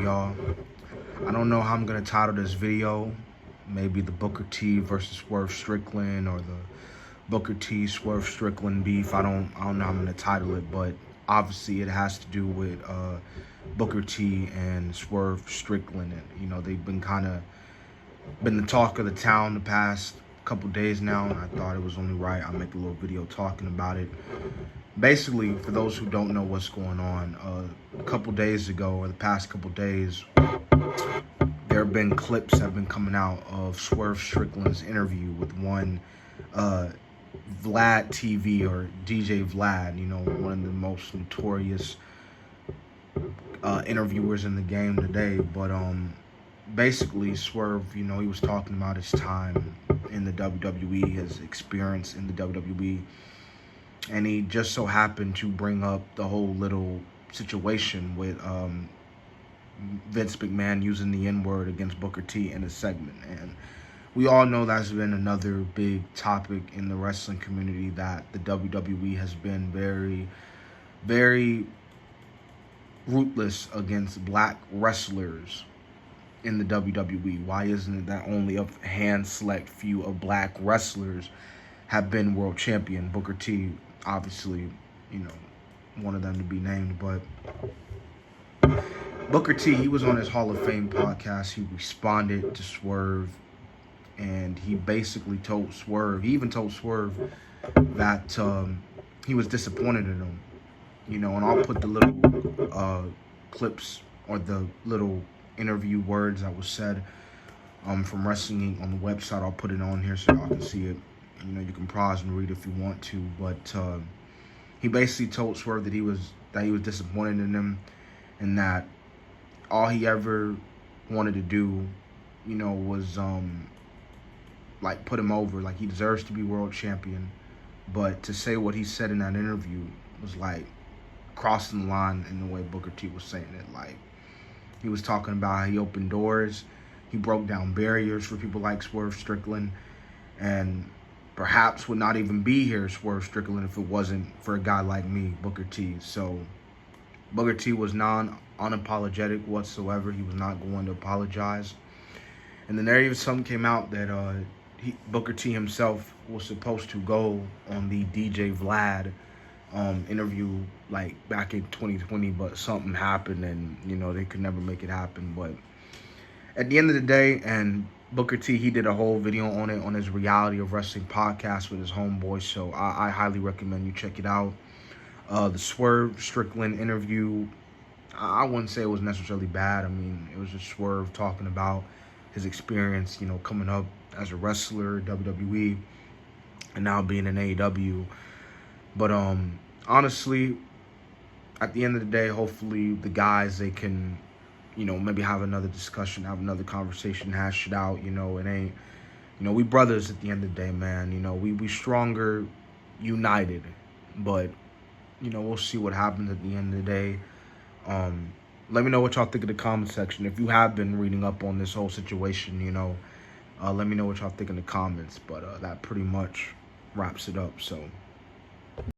Y'all, I don't know how I'm gonna title this video. Maybe the Booker T versus Swerve Strickland, or the Booker T Swerve Strickland beef. I don't know how I'm gonna title it, but obviously it has to do with Booker T and Swerve Strickland. And they've been the talk of the town the past couple days now, and I thought it was only right I make a little video talking about it. Basically, for those who don't know what's going on, a couple days ago, or the past couple days, there have been clips that have been coming out of Swerve Strickland's interview with one Vlad TV, or DJ Vlad, one of the most notorious interviewers in the game today. But basically, Swerve, he was talking about his time in the WWE, his experience in the WWE. And he just so happened to bring up the whole little situation with Vince McMahon using the N-word against Booker T in a segment. And we all know that's been another big topic in the wrestling community, that the WWE has been very, very ruthless against black wrestlers in the WWE. Why isn't it that only a hand select few of black wrestlers have been world champion? Booker T, obviously, one of them to be named. But Booker T, he was on his Hall of Fame podcast. He responded to Swerve, and he basically told Swerve, he even told Swerve that he was disappointed in him. And I'll put the little clips, or the little interview words that was said from Wrestling Inc. on the website. I'll put it on here so y'all can see it. You can pause and read if you want to, but he basically told Swerve that he was disappointed in him, and that all he ever wanted to do, was like put him over. Like, he deserves to be world champion, but to say what he said in that interview was like crossing the line in the way Booker T was saying it. Like, he was talking about how he opened doors, he broke down barriers for people like Swerve Strickland, and perhaps would not even be here, Swerve Strickland, if it wasn't for a guy like me, Booker T. So Booker T was unapologetic whatsoever. He was not going to apologize. And then there even some came out that Booker T himself was supposed to go on the DJ Vlad interview like back in 2020, but something happened, and they could never make it happen. But at the end of the day, and Booker T, he did a whole video on it on his Reality of Wrestling podcast with his homeboy, so I highly recommend you check it out. The Swerve Strickland interview, I wouldn't say it was necessarily bad. I mean, it was just Swerve talking about his experience, coming up as a wrestler, WWE, and now being in AEW. But honestly, at the end of the day, hopefully the guys, they can, maybe have another discussion, have another conversation, hash it out. It ain't, we brothers at the end of the day, man. We stronger, united. But, we'll see what happens at the end of the day. Let me know what y'all think in the comment section. If you have been reading up on this whole situation, let me know what y'all think in the comments. But that pretty much wraps it up. So